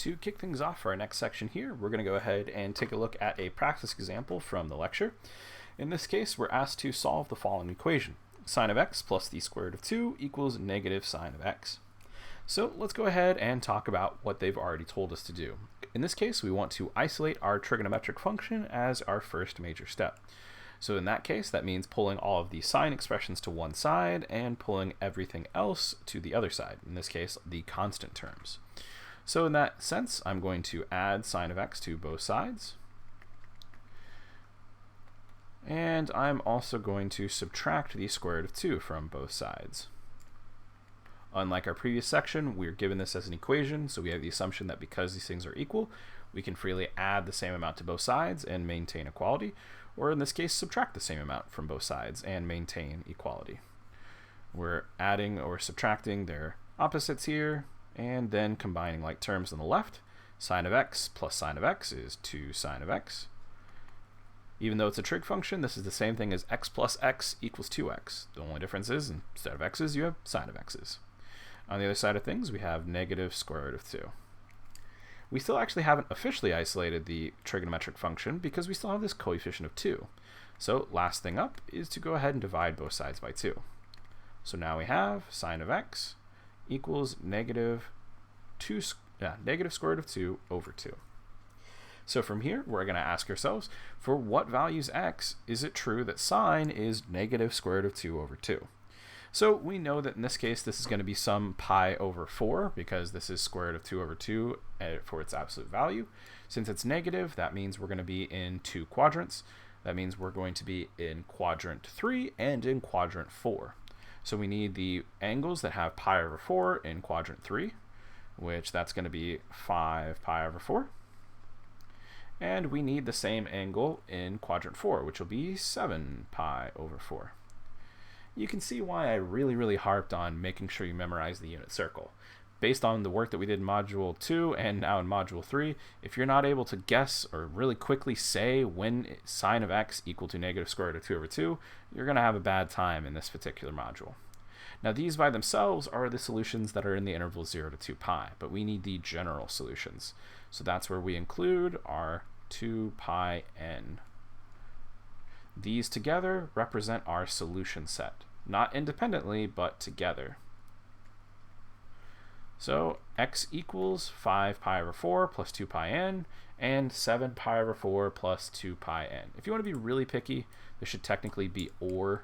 To kick things off for our next section here, we're going to go ahead and take a look at a practice example from the lecture. In this case, we're asked to solve the following equation. Sine of x plus the square root of 2 equals negative sine of x. So let's go ahead and talk about what they've already told us to do. In this case, we want to isolate our trigonometric function as our first major step. So in that case, that means pulling all of the sine expressions to one side and pulling everything else to the other side, in this case, the constant terms. So in that sense, I'm going to add sine of x to both sides. And I'm also going to subtract the square root of 2 from both sides. Unlike our previous section, we're given this as an equation, so we have the assumption that because these things are equal, we can freely add the same amount to both sides and maintain equality, or in this case, subtract the same amount from both sides and maintain equality. We're adding or subtracting their opposites here, and then combining like terms on the left. Sine of x plus sine of x is 2 sine of x. Even though it's a trig function, this is the same thing as x plus x equals 2x. The only difference is, instead of x's, you have sine of x's. On the other side of things, we have negative square root of 2. We still actually haven't officially isolated the trigonometric function because we still have this coefficient of 2. So last thing up is to go ahead and divide both sides by 2. So now we have sine of x equals negative square root of 2 over 2. So from here, we're going to ask ourselves, for what values x is it true that sine is negative square root of 2 over 2? So we know that in this case, this is going to be some pi over 4, because this is square root of 2 over 2 for its absolute value. Since it's negative, that means we're going to be in two quadrants. That means we're going to be in quadrant 3 and in quadrant 4. So we need the angles that have pi over 4 in quadrant 3, which that's going to be 5 pi over 4. And we need the same angle in quadrant 4, which will be 7 pi over 4. You can see why I really harped on making sure you memorize the unit circle. Based on the work that we did in Module 2 and now in Module 3, if you're not able to guess or really quickly say when sine of x equal to negative square root of 2 over 2, you're going to have a bad time in this particular module. Now these by themselves are the solutions that are in the interval 0 to 2 pi, but we need the general solutions. So that's where we include our 2 pi n. These together represent our solution set, not independently, but together. So x equals 5 pi over 4 plus 2 pi n, and 7 pi over 4 plus 2 pi n. If you want to be really picky, this should technically be or.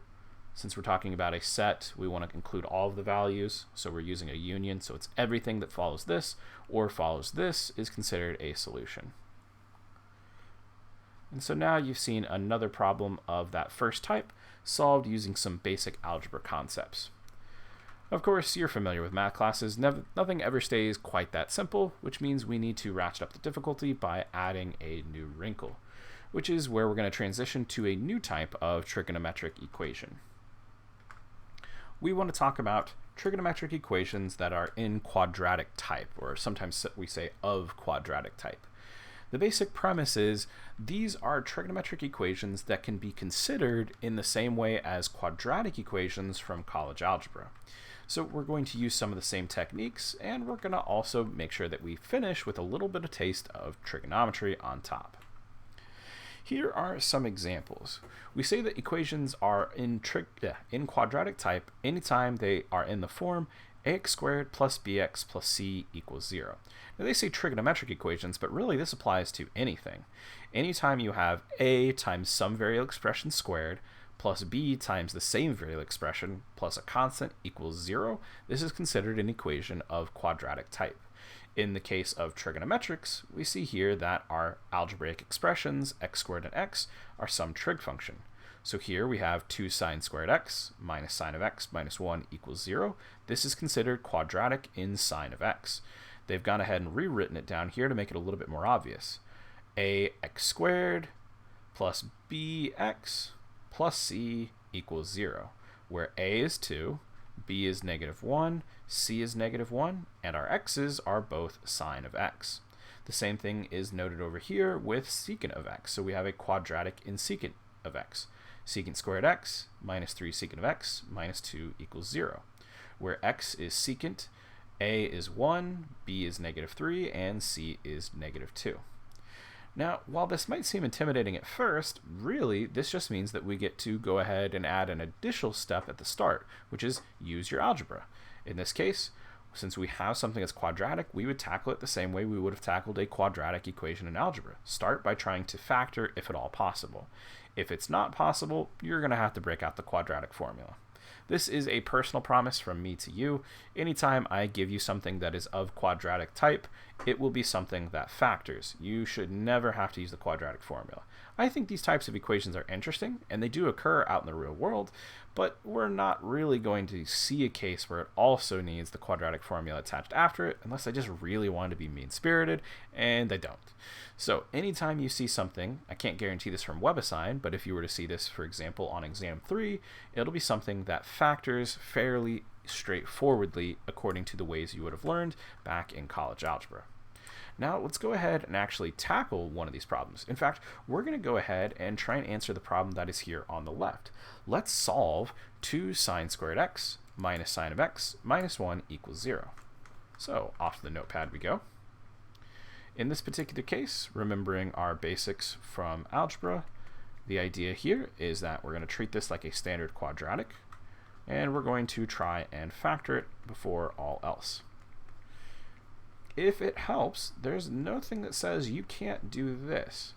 Since we're talking about a set, we want to include all of the values, so we're using a union, so it's everything that follows this or follows this is considered a solution. And so now you've seen another problem of that first type solved using some basic algebra concepts. Of course, you're familiar with math classes. Nothing ever stays quite that simple, which means we need to ratchet up the difficulty by adding a new wrinkle, which is where we're going to transition to a new type of trigonometric equation. We want to talk about trigonometric equations that are in quadratic type, or sometimes we say of quadratic type. The basic premise is these are trigonometric equations that can be considered in the same way as quadratic equations from college algebra. So we're going to use some of the same techniques, and we're going to also make sure that we finish with a little bit of taste of trigonometry on top. Here are some examples. We say that equations are in quadratic type anytime they are in the form ax squared plus bx plus c equals 0. Now they say trigonometric equations, but really this applies to anything. Anytime you have a times some variable expression squared plus b times the same variable expression plus a constant equals 0, this is considered an equation of quadratic type. In the case of trigonometrics, we see here that our algebraic expressions, x squared and x, are some trig function. So here we have 2 sine squared x minus sine of x minus 1 equals 0. This is considered quadratic in sine of x. They've gone ahead and rewritten it down here to make it a little bit more obvious. Ax squared plus bx plus c equals 0, where a is 2, b is negative 1, c is negative 1, and our x's are both sine of x. The same thing is noted over here with secant of x. So we have a quadratic in secant of x. Secant squared x minus 3 secant of x minus 2 equals 0, where x is secant A is 1, B is negative 3, and C is negative 2. Now, while this might seem intimidating at first, really, this just means that we get to go ahead and add an additional step at the start, which is use your algebra. In this case, since we have something that's quadratic, we would tackle it the same way we would have tackled a quadratic equation in algebra. Start by trying to factor if at all possible. If it's not possible, you're going to have to break out the quadratic formula. This is a personal promise from me to you. Anytime I give you something that is of quadratic type, it will be something that factors. You should never have to use the quadratic formula. I think these types of equations are interesting, and they do occur out in the real world, but we're not really going to see a case where it also needs the quadratic formula attached after it, unless I just really want to be mean-spirited, and I don't. So anytime you see something, I can't guarantee this from WebAssign, but if you were to see this, for example, on exam 3, it'll be something that factors fairly straightforwardly according to the ways you would have learned back in college algebra. Now let's go ahead and actually tackle one of these problems. In fact, we're going to go ahead and try and answer the problem that is here on the left. Let's solve 2 sine squared x minus sine of x minus 1 equals 0. So off to the notepad we go. In this particular case, remembering our basics from algebra, the idea here is that we're going to treat this like a standard quadratic, and we're going to try and factor it before all else. If it helps, there's nothing that says you can't do this.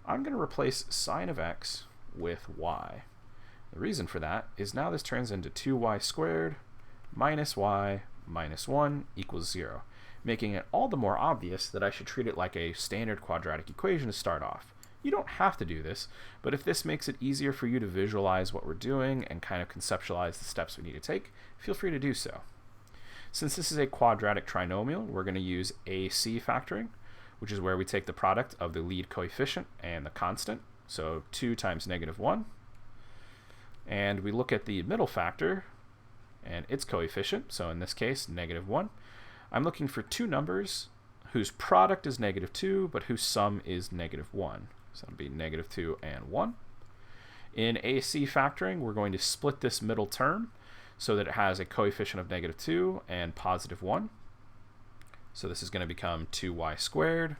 I'm going to replace sine of x with y. The reason for that is now this turns into 2y squared minus y minus 1 equals 0, making it all the more obvious that I should treat it like a standard quadratic equation to start off. You don't have to do this, but if this makes it easier for you to visualize what we're doing and kind of conceptualize the steps we need to take, feel free to do so. Since this is a quadratic trinomial, we're going to use AC factoring, which is where we take the product of the lead coefficient and the constant, so 2 times negative 1. And we look at the middle factor and its coefficient, so in this case, negative 1. I'm looking for 2 numbers whose product is negative 2, but whose sum is negative 1. So it'll be negative 2 and 1. In AC factoring, we're going to split this middle term so that it has a coefficient of negative 2 and positive 1. So this is going to become 2y squared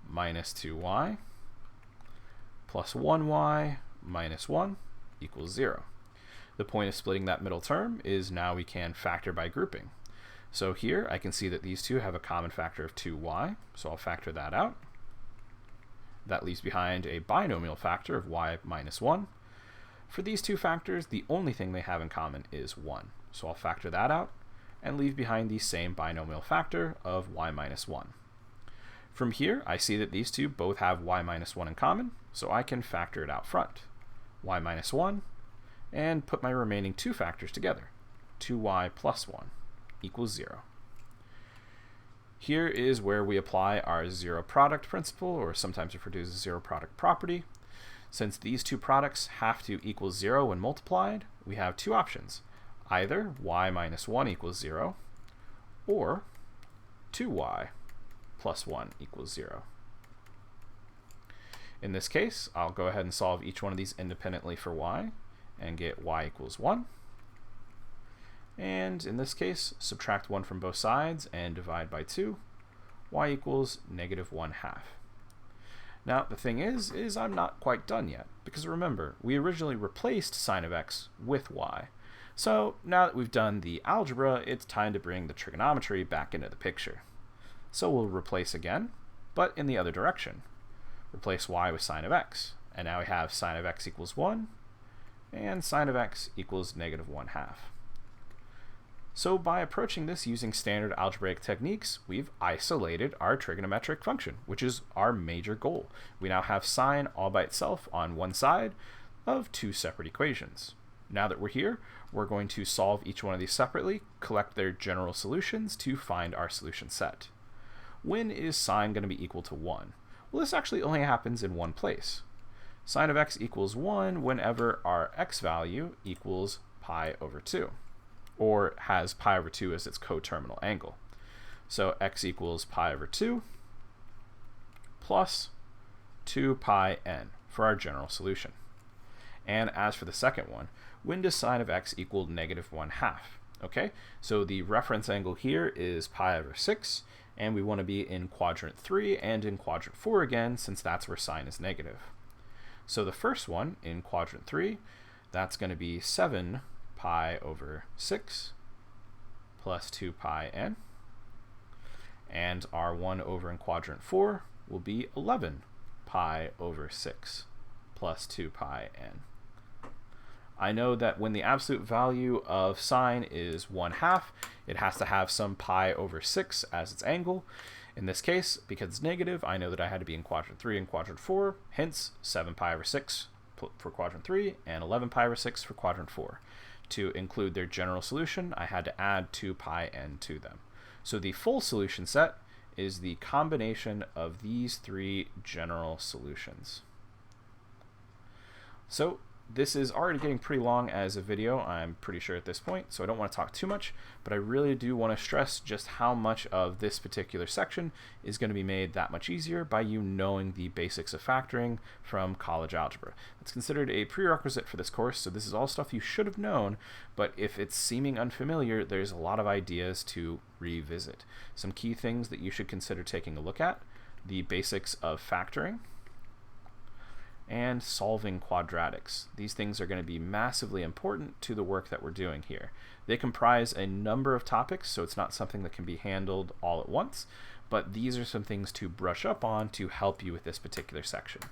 minus 2y plus 1y minus 1 equals 0. The point of splitting that middle term is now we can factor by grouping. So here I can see that these two have a common factor of 2y, so I'll factor that out. That leaves behind a binomial factor of y minus 1. For these two factors, the only thing they have in common is 1. So I'll factor that out and leave behind the same binomial factor of y minus 1. From here, I see that these two both have y minus 1 in common, so I can factor it out front. Y minus 1, and put my remaining two factors together. 2y plus 1 equals 0. Here is where we apply our zero product principle, or sometimes referred to as a zero product property. Since these two products have to equal 0 when multiplied, we have two options. Either y minus 1 equals 0, or 2y plus 1 equals 0. In this case, I'll go ahead and solve each one of these independently for y, and get y equals 1. And in this case, subtract 1 from both sides and divide by 2. Y equals negative 1/2. Now, the thing is I'm not quite done yet, because remember, we originally replaced sine of x with y. So now that we've done the algebra, it's time to bring the trigonometry back into the picture. So we'll replace again, but in the other direction. Replace y with sine of x, and now we have sine of x equals 1, and sine of x equals negative 1/2. So by approaching this using standard algebraic techniques, we've isolated our trigonometric function, which is our major goal. We now have sine all by itself on one side of two separate equations. Now that we're here, we're going to solve each one of these separately, collect their general solutions to find our solution set. When is sine going to be equal to 1? Well, this actually only happens in one place. Sine of x equals 1 whenever our x value equals pi over 2. Or has pi over 2 as its coterminal angle. So x equals pi over 2 plus 2 pi n for our general solution. And as for the second one, when does sine of x equal negative 1/2? Okay, so the reference angle here is pi over 6, and we want to be in quadrant 3 and in quadrant 4 again, since that's where sine is negative. So the first one in quadrant 3, that's going to be 7 pi over 6 plus 2 pi n. And our one over in quadrant 4 will be 11 pi over 6 plus 2 pi n. I know that when the absolute value of sine is 1/2, it has to have some pi over 6 as its angle. In this case, because it's negative, I know that I had to be in quadrant 3 and quadrant 4, hence 7 pi over 6 for quadrant 3 and 11 pi over 6 for quadrant 4. To include their general solution, I had to add 2 pi n to them. So the full solution set is the combination of these three general solutions. So this is already getting pretty long as a video, I'm pretty sure at this point, so I don't want to talk too much, but I really do want to stress just how much of this particular section is going to be made that much easier by you knowing the basics of factoring from college algebra. It's considered a prerequisite for this course, so this is all stuff you should have known, but if it's seeming unfamiliar, there's a lot of ideas to revisit. Some key things that you should consider taking a look at: the basics of factoring, and solving quadratics. These things are going to be massively important to the work that we're doing here. They comprise a number of topics, so it's not something that can be handled all at once, but these are some things to brush up on to help you with this particular section.